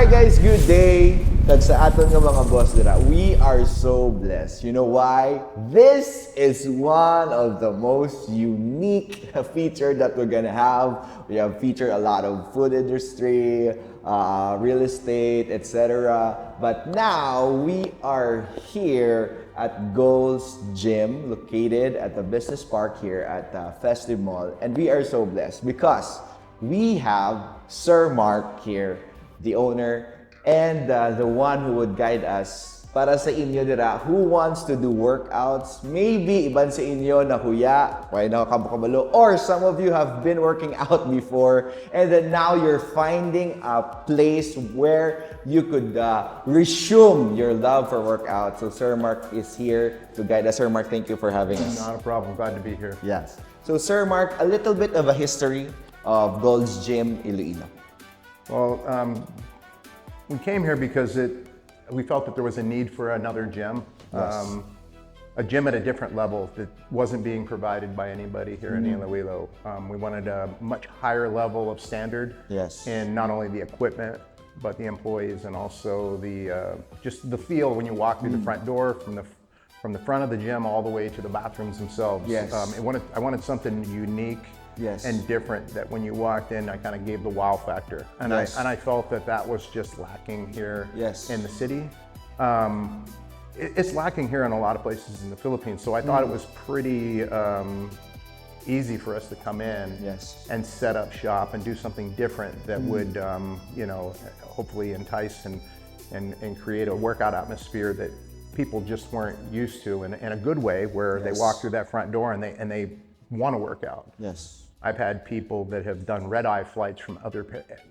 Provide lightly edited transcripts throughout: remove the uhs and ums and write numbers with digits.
Alright guys, good day. Kag sa aton nga mga boss dira, we are so blessed. You know why? This is one of the most unique feature that we're gonna have. We have featured a lot of food industry, real estate, etc. But now we are here at Gold's Gym, located at the business park here at Festive Mall, and we are so blessed because we have Sir Mark here, the owner, and the one who would guide us para sa inyo dira who wants to do workouts. Maybe iban sa inyo na huya, why na kabalo, or some of you have been working out before and then now you're finding a place where you could resume your love for workout. So Sir Mark is here to guide us. Sir Mark, thank you for having us. Not a problem. Glad to be here. Yes. So Sir Mark, a little bit of a history of Gold's Gym Iloilo. Well, we came here because we felt that there was a need for another gym. Yes. A gym at a different level that wasn't being provided by anybody here in Iloilo. We wanted a much higher level of standard in not only the equipment, but the employees, and also the just the feel when you walk through the front door, from the front of the gym all the way to the bathrooms themselves. Yes. I wanted something unique and different, that when you walked in, I kind of gave the wow factor. And I felt that was just lacking here in the city. It's lacking here in a lot of places in the Philippines. So I thought it was pretty easy for us to come in and set up shop and do something different that would, you know, hopefully entice and create a workout atmosphere that people just weren't used to in a good way, where they walk through that front door and they want to work out. Yes. I've had people that have done red-eye flights from other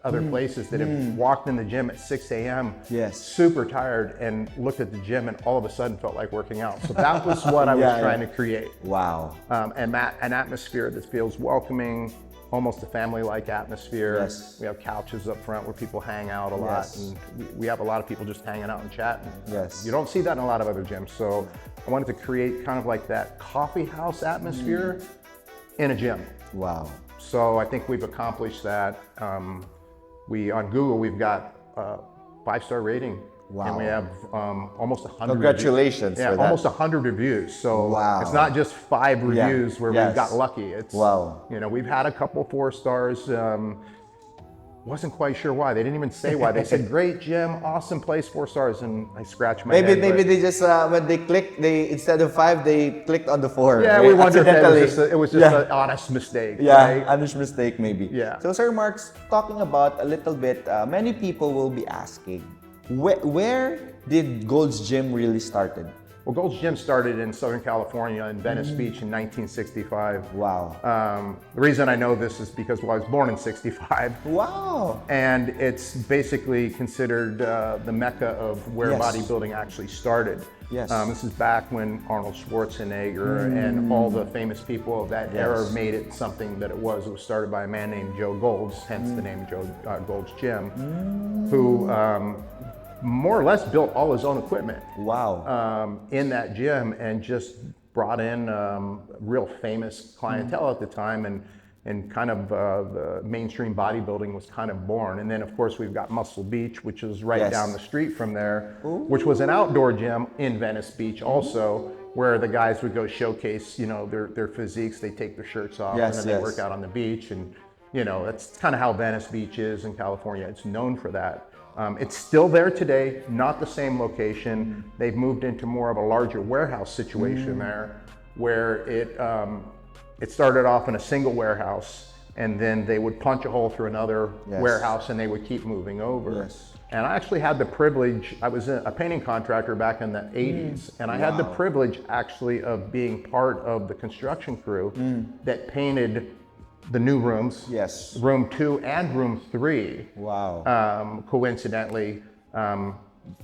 places that have walked in the gym at 6 a.m. super tired, and looked at the gym and all of a sudden felt like working out. So that was what I was trying to create. Wow. And an atmosphere that feels welcoming, almost a family-like atmosphere. Yes. We have couches up front where people hang out a lot, and we have a lot of people just hanging out and chatting. Yes. You don't see that in a lot of other gyms. So I wanted to create kind of like that coffee house atmosphere in a gym. Wow. So I think we've accomplished that. On Google, we've got a 5-star rating. Wow. And we have almost 100 Congratulations reviews. for that. Almost 100 reviews. So it's not just 5 reviews where we got lucky. It's, you know, we've had a couple 4 stars. Wasn't quite sure why. They didn't even say why. They said, great gym, awesome place, 4 stars, and I scratched my head. Maybe they just when they clicked, instead of 5, they clicked on the 4. Yeah, right? we wondered if it was just an honest mistake. Yeah, honest mistake maybe. Yeah. So Sir Mark's talking about a little bit, many people will be asking, where did Gold's Gym really started? Well, Gold's Gym started in Southern California in Venice Beach in 1965. Wow. The reason I know this is because, well, I was born in 65. Wow. And it's basically considered the mecca of where bodybuilding actually started. Yes. This is back when Arnold Schwarzenegger and all the famous people of that era made it something that it was. It was started by a man named Joe Golds, hence the name Gold's Gym, who more or less built all his own equipment. Wow. In that gym, and just brought in real famous clientele at the time, and kind of the mainstream bodybuilding was kind of born. And then of course we've got Muscle Beach, which is right down the street from there, which was an outdoor gym in Venice Beach also, where the guys would go showcase, you know, their physiques. They take their shirts off and then they work out on the beach. And you know, that's kind of how Venice Beach is in California. It's known for that. It's still there today, not the same location. They've moved into more of a larger warehouse situation there, where it started off in a single warehouse, and then they would punch a hole through another warehouse, and they would keep moving over. And I actually had the privilege, I was a painting contractor back in the 80s, and I had the privilege actually of being part of the construction crew that painted the new rooms, room 2 and room 3. Wow. Coincidentally,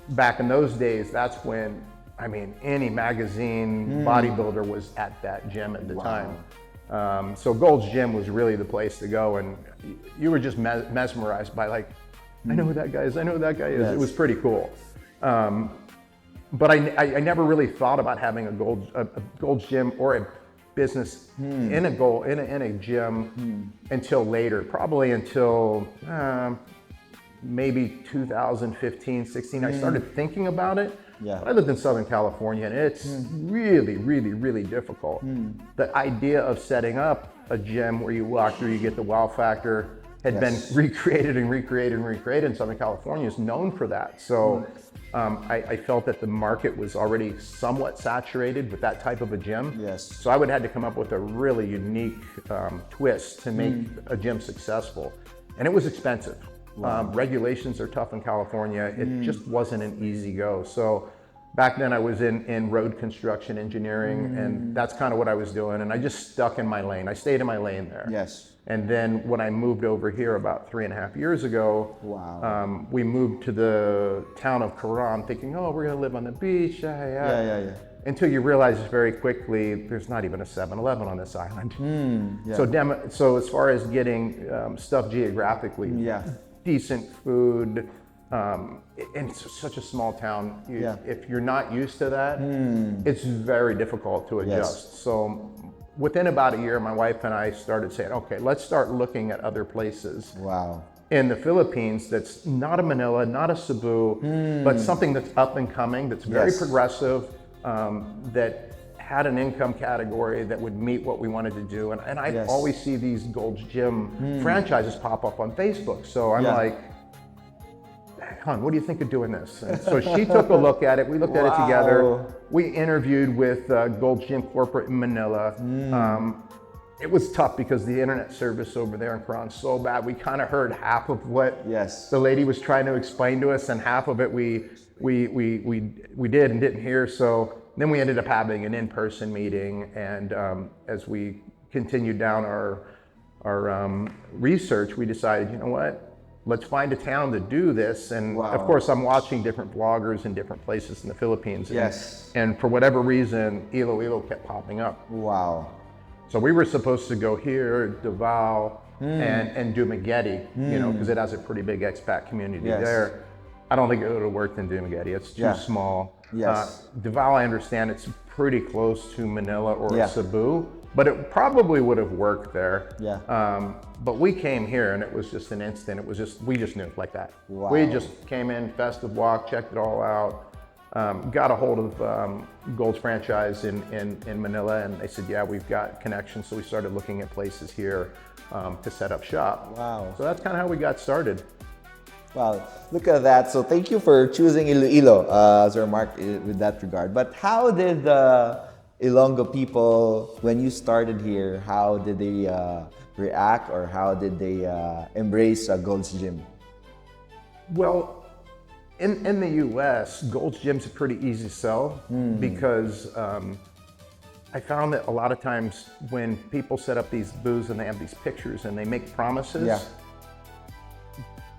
back in those days, that's when, I mean, any magazine bodybuilder was at that gym at the time. So Gold's Gym was really the place to go, and you were just mesmerized by, like, I know who that guy is, I know who that guy is. It was pretty cool. But I never really thought about having a Gold's Gym or a business in a gym until later, probably until maybe 2015, 16, I started thinking about it. Yeah. But I lived in Southern California, and it's really, really, really difficult. The idea of setting up a gym where you walk through, you get the wow factor, had been recreated and recreated and recreated in Southern California, is known for that. So I felt that the market was already somewhat saturated with that type of a gym. Yes. So I would have to come up with a really unique twist to make a gym successful. And it was expensive. Regulations are tough in California. It just wasn't an easy go. So back then I was in road construction engineering, and that's kind of what I was doing. And I just stuck in my lane. I stayed in my lane there. Yes. And then when I moved over here about 3.5 years ago, we moved to the town of Coram thinking, oh, we're gonna live on the beach. Yeah. Until you realize very quickly, there's not even a 7-Eleven on this island. Yeah. So as far as getting stuff geographically, decent food, and it's such a small town. If you're not used to that, it's very difficult to adjust. So within about a year, my wife and I started saying, okay, let's start looking at other places. In the Philippines that's not a Manila, not a Cebu, but something that's up and coming, that's very progressive, that had an income category that would meet what we wanted to do. And I always see these Gold's Gym franchises pop up on Facebook. So I'm like, hon, what do you think of doing this? And so she took a look at it. We looked at it together. We interviewed with Gold's Gym Corporate in Manila. It was tough because the internet service over there in Quran is so bad. We kind of heard half of what the lady was trying to explain to us, and half of it we did and didn't hear. So then we ended up having an in-person meeting, and as we continued down our research, we decided, you know what? Let's find a town to do this. And of course, I'm watching different vloggers in different places in the Philippines. And for whatever reason, Iloilo kept popping up. So we were supposed to go here, Davao, and Dumaguete, you know, because it has a pretty big expat community there. I don't think it would have worked in Dumaguete. It's too small. Davao, I understand it's pretty close to Manila or Cebu, but it probably would have worked there. But we came here and it was just an instant. It was just, we just knew like that. We just came in, festive walk, checked it all out. Got a hold of Gold's franchise in Manila, and they said, yeah, we've got connections. So we started looking at places here to set up shop. So that's kind of how we got started. Wow, look at that. So thank you for choosing Iloilo as a remark with that regard. But how did the Ilonggo people, when you started here, how did they react, or how did they embrace Gold's Gym? Well, in the US, Gold's Gym's a pretty easy sell because I found that a lot of times when people set up these booths and they have these pictures and they make promises,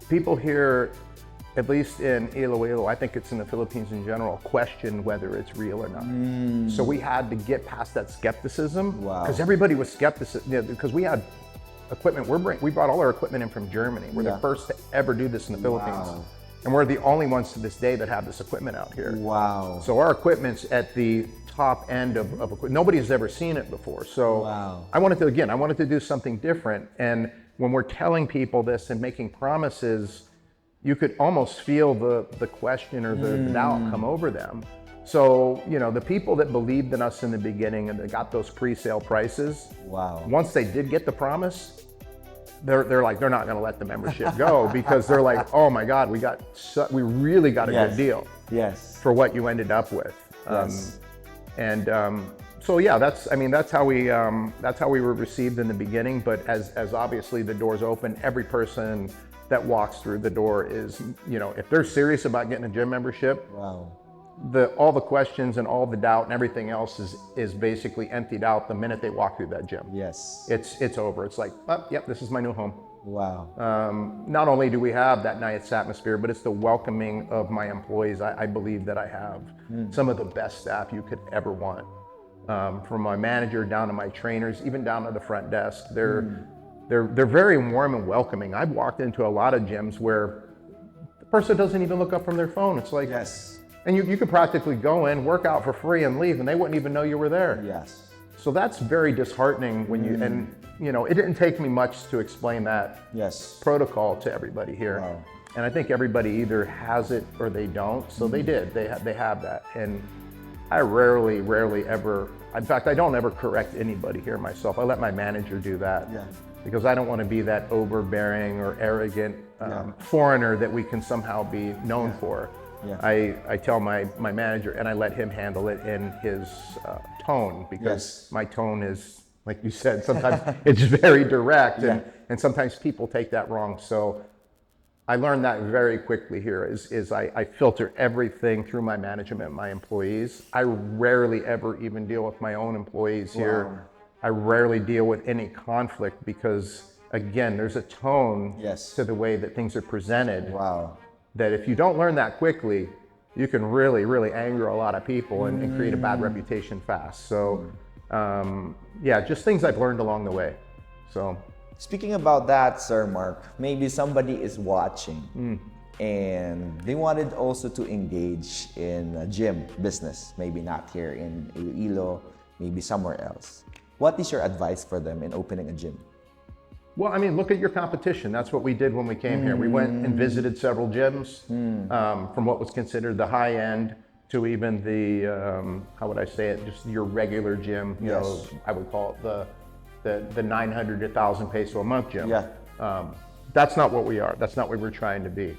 people here, at least in Iloilo, I think it's in the Philippines in general, question whether it's real or not. So we had to get past that skepticism because everybody was skeptical, because we had equipment. We brought all our equipment in from Germany. We're the first to ever do this in the Philippines. And we're the only ones to this day that have this equipment out here. So our equipment's at the top end of equipment. Nobody's ever seen it before. So I wanted to do something different. And when we're telling people this and making promises, you could almost feel the question or the doubt come over them. So, you know, the people that believed in us in the beginning and that got those pre-sale prices, once they did get the promise, they're like, they're not going to let the membership go because they're like, oh my God, we really got a good deal for what you ended up with. So yeah, that's how we were received in the beginning. But as obviously the doors open, every person that walks through the door is, you know, if they're serious about getting a gym membership, all the questions and all the doubt and everything else is basically emptied out the minute they walk through that gym. It's over. It's like, oh, yep, this is my new home. Not only do we have that nice atmosphere, but it's the welcoming of my employees. I believe that I have some of the best staff you could ever want. From my manager down to my trainers, even down to the front desk. They're very warm and welcoming. I've walked into a lot of gyms where the person doesn't even look up from their phone. It's like, and you could practically go in, work out for free and leave, and they wouldn't even know you were there. So that's very disheartening when and you know, it didn't take me much to explain that protocol to everybody here. And I think everybody either has it or they don't. So they did. They have that. And I rarely ever. In fact, I don't ever correct anybody here myself. I let my manager do that. Yeah. Because I don't want to be that overbearing or arrogant foreigner that we can somehow be known for. Yeah. I tell my manager, and I let him handle it in his tone, because my tone is, like you said, sometimes it's very direct, and sometimes people take that wrong. So I learned that very quickly here is I filter everything through my management, my employees. I rarely ever even deal with my own employees here. I rarely deal with any conflict because, again, there's a tone to the way that things are presented. That if you don't learn that quickly, you can really anger a lot of people and create a bad reputation fast. So, yeah, just things I've learned along the way. So, speaking about that, Sir Mark, maybe somebody is watching and they wanted also to engage in a gym business, maybe not here in Iloilo, maybe somewhere else. What is your advice for them in opening a gym? Well, I mean, look at your competition. That's what we did when we came here. We went and visited several gyms, from what was considered the high end to even the, how would I say it, just your regular gym. You know, I would call it the 900 to 1,000 peso a month gym. That's not what we are. That's not what we're trying to be.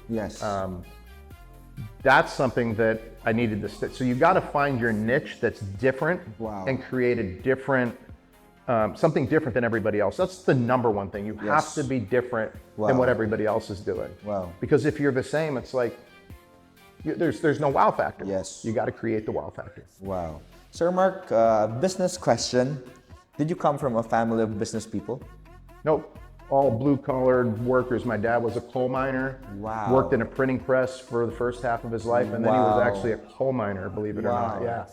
That's something that I needed to so you got to find your niche that's different and create a different, something different than everybody else. That's the number one thing. You have to be different than what everybody else is doing. Because if you're the same, it's like, there's no wow factor. You got to create the wow factor. Sir Mark, business question. Did you come from a family of business people? Nope. All blue-collared workers. My dad was a coal miner. Worked in a printing press for the first half of his life, and then he was actually a coal miner, believe it or not.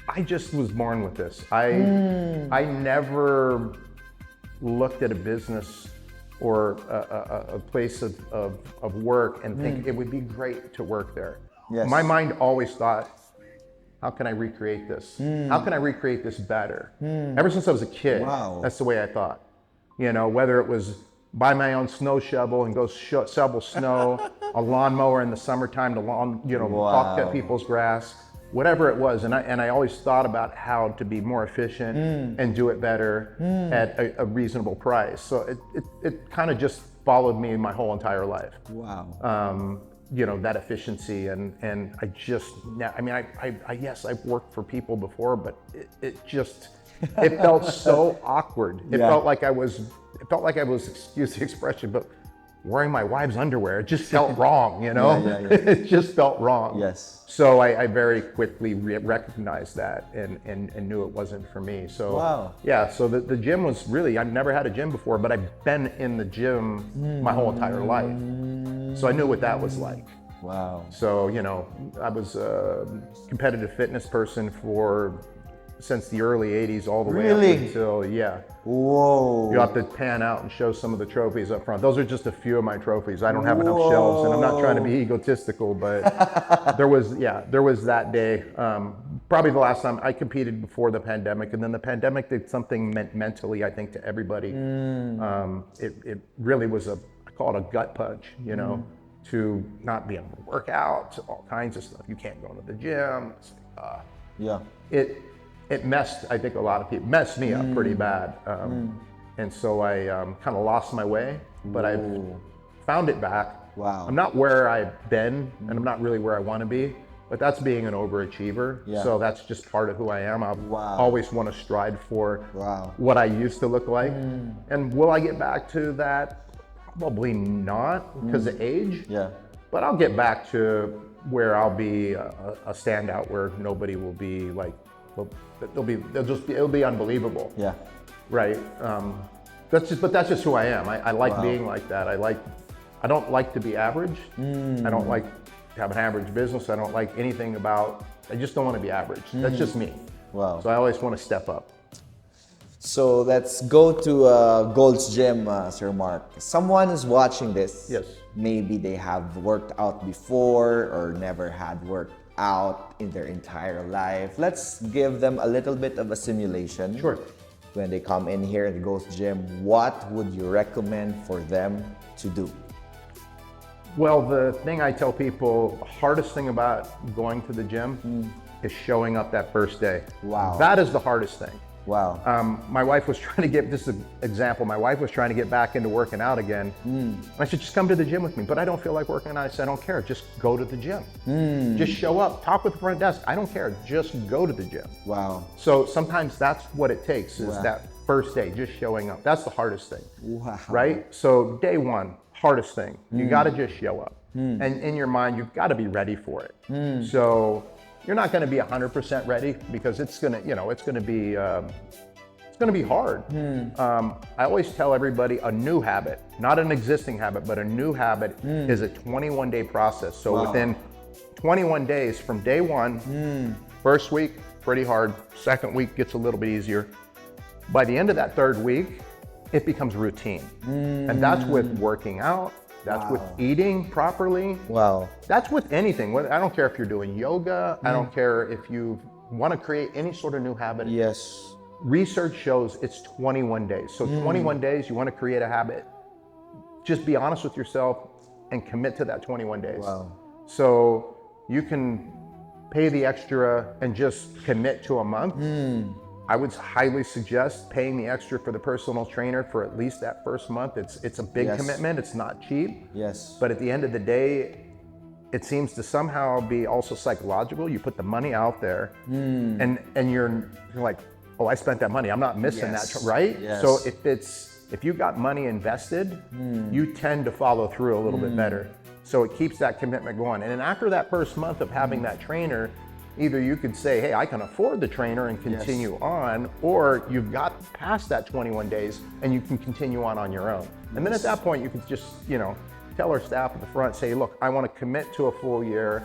I just was born with this. I never looked at a business or a place of work and think it would be great to work there. My mind always thought, how can I recreate this? How can I recreate this better? Ever since I was a kid, that's the way I thought. You know, whether it was buy my own snow shovel and go shovel snow, a lawnmower in the summertime to cut people's grass, whatever it was. And I always thought about how to be more efficient and do it better at a reasonable price. So it kind of just followed me my whole entire life. You know, that efficiency and I just, I mean, yes, I've worked for people before, but it felt so awkward. It felt like I was, excuse the expression, but wearing my wife's underwear. It just felt wrong, you know? It just felt wrong. So I very quickly recognized that and knew it wasn't for me. So yeah, so the gym was really, I've never had a gym before, but I've been in the gym my whole entire life. So I knew what that was like. So, you know, I was a competitive fitness person since the early 80s all the way up until, you have to pan out and show some of the trophies up front. Those are just a few of my trophies. I don't have enough shelves, and I'm not trying to be egotistical, but there was that day. Probably the last time I competed before the pandemic, and then the pandemic did something mentally, I think, to everybody. It really was I call it a gut punch, you know, to not be able to work out, all kinds of stuff. You can't go to the gym. It messed, I think, a lot of people, messed me up pretty bad. And so I kind of lost my way, but I've found it back. I'm not where I've been, and I'm not really where I want to be, but that's being an overachiever. So that's just part of who I am. I always want to strive for what I used to look like. And will I get back to that? Probably not, because of age. But I'll get back to where I'll be a standout, where nobody will be like, it'll be unbelievable. Right. That's just who I am. I like being like that. I don't like to be average. I don't like to have an average business. I don't like anything I just don't want to be average. That's just me. So I always want to step up. So let's go to Gold's Gym, Sir Mark. Someone is watching this. Maybe they have worked out before or never had worked out in their entire life. Let's give them a little bit of a simulation. When they come in here at the Gold's Gym, what would you recommend for them to do? Well, the thing I tell people, the hardest thing about going to the gym is showing up that first day. Wow. That is the hardest thing. Wow. My wife was trying to get, this is an example, my wife was trying to get back into working out again. I said, just come to the gym with me, but I don't feel like working out. I said, I don't care, just go to the gym. Just show up, talk with the front desk. I don't care, just go to the gym. Wow. So sometimes that's what it takes, is Wow. that first day, just showing up. That's the hardest thing, Wow. right? So day one, hardest thing, you gotta just show up. And in your mind, you've gotta be ready for it. So you're not gonna be 100% ready, because it's gonna, it's gonna be hard. I always tell everybody, a new habit, not an existing habit, but a new habit is a 21-day process. So Wow. within 21 days from day one, first week, pretty hard. Second week gets a little bit easier. By the end of that third week, it becomes routine. And that's with working out, that's with eating properly. Wow. That's with anything. I don't care if you're doing yoga, I don't care if you want to create any sort of new habit. Yes. Research shows it's 21 days. So 21 days, you want to create a habit, just be honest with yourself and commit to that 21 days. Wow. So you can pay the extra and just commit to a month. I would highly suggest paying the extra for the personal trainer for at least that first month. It's a big commitment, it's not cheap. Yes. But at the end of the day, it seems to somehow be also psychological. You put the money out there and you're like, oh, I spent that money, I'm not missing that, right? Yes. So if you got money invested, you tend to follow through a little bit better. So it keeps that commitment going. And then after that first month of having that trainer, either you could say, hey, I can afford the trainer and continue on, or you've got past that 21 days and you can continue on your own. And then at that point, you can just, tell our staff at the front, say, look, I want to commit to a full year.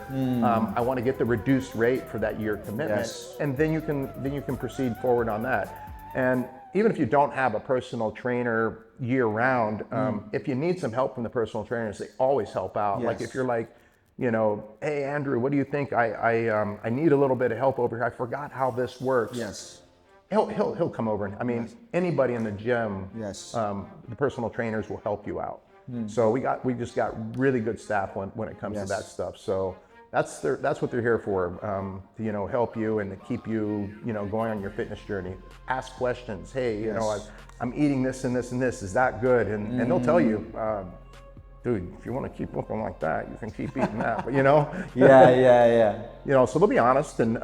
I want to get the reduced rate for that year commitment. Yes. And then you can proceed forward on that. And even if you don't have a personal trainer year round, if you need some help from the personal trainers, they always help out. Like if you're like, hey Andrew, what do you think? I need a little bit of help over here. I forgot how this works. Yes. He'll come over. And anybody in the gym, Yes. the personal trainers will help you out. So we just got really good staff when it comes to that stuff. So that's what they're here for, to help you and to keep you going on your fitness journey. Ask questions. Hey, I'm eating this and this and this. Is that good? And they'll tell you, dude, if you want to keep looking like that, you can keep eating that. But Yeah. so they'll be honest, and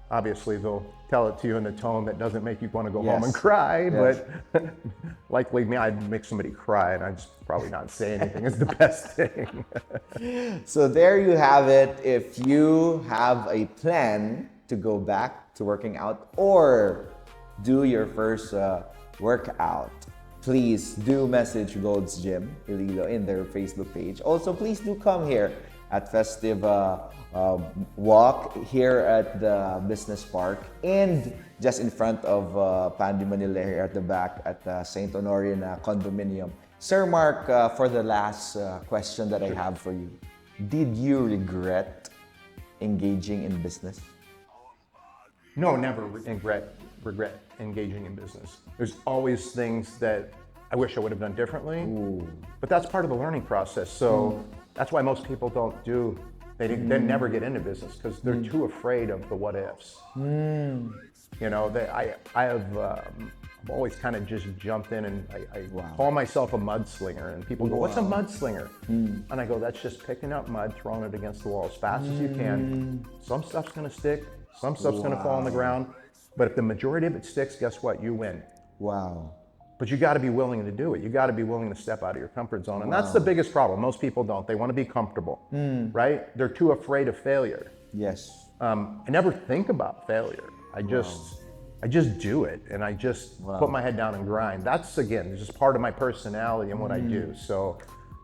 obviously they'll tell it to you in a tone that doesn't make you want to go home and cry. Yes. But likely me, I'd make somebody cry, and I'd just probably not say anything is the best thing. So there you have it. If you have a plan to go back to working out or do your first workout, please do message Gold's Gym Iloilo in their Facebook page. Also, please do come here at Festive Walk here at the Business Park and just in front of Pandi Manila here at the back at St. Honorine Condominium. Sir Mark, for the last question that I have for you, did you regret engaging in business? No, never regret engaging in business. There's always things that I wish I would have done differently, but that's part of the learning process. So that's why most people don't do, they never get into business because they're too afraid of the what ifs. I've always kind of just jumped in, and I call myself a mudslinger, and people go, what's a mudslinger? And I go, that's just picking up mud, throwing it against the wall as fast as you can. Some stuff's gonna stick, some stuff's gonna fall on the ground, but if the majority of it sticks, guess what? You win. Wow. But you gotta be willing to do it. You gotta be willing to step out of your comfort zone. And that's the biggest problem. Most people don't. They wanna be comfortable, right? They're too afraid of failure. Yes. I never think about failure. I just do it, and I just put my head down and grind. That's, again, just part of my personality and what I do. So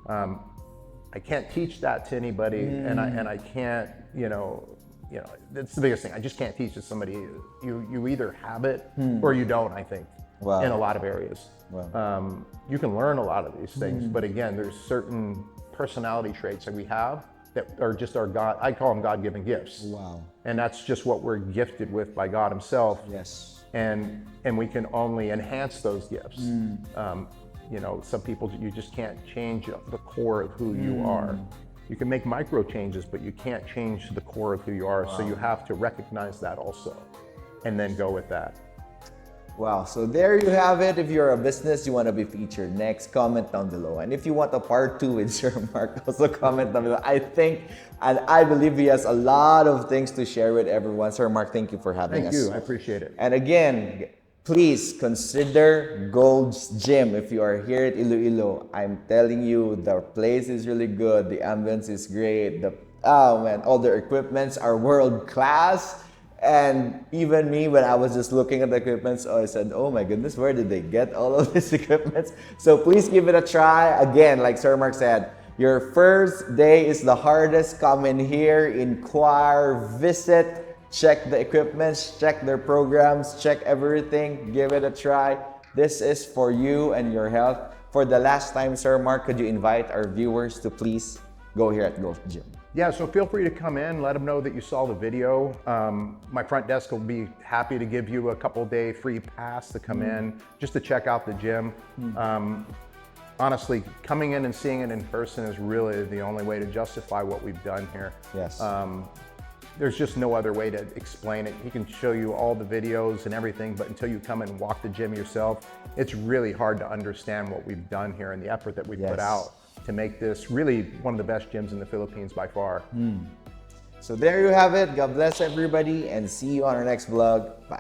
I can't teach that to anybody, and I can't, that's the biggest thing. I just can't teach it to somebody. You either have it or you don't, I think, in a lot of areas. You can learn a lot of these things, but again, there's certain personality traits that we have that are just our God, I call them God-given gifts. Wow. And that's just what we're gifted with by God himself. Yes. And we can only enhance those gifts. You know, some people, you just can't change the core of who you are. You can make micro changes, but you can't change the core of who you are. So you have to recognize that also, and then go with that. Wow, so there you have it. If you're a business, you want to be featured next, comment down below. And if you want a part 2 with Sir Mark, also comment down below. I think, and I believe he has a lot of things to share with everyone. Sir Mark, thank you for having us. Thank you, I appreciate it. And again, please consider Gold's Gym if you are here at Iloilo. I'm telling you, the place is really good. The ambience is great. Oh man, all their equipments are world class. And even me, when I was just looking at the equipments, I said, oh my goodness, where did they get all of these equipments? So please give it a try. Again, like Sir Mark said, your first day is the hardest. Come in here, inquire, visit, check the equipments, check their programs, check everything, give it a try. This is for you and your health. For the last time, Sir Mark, could you invite our viewers to please go here at Gold's Gym? Yeah, so feel free to come in, let them know that you saw the video. My front desk will be happy to give you a couple-day free pass to come in, just to check out the gym. Honestly, coming in and seeing it in person is really the only way to justify what we've done here. Yes. There's just no other way to explain it. He can show you all the videos and everything, but until you come and walk the gym yourself, it's really hard to understand what we've done here and the effort that we put out to make this really one of the best gyms in the Philippines by far. So there you have it. God bless everybody and see you on our next vlog. Bye.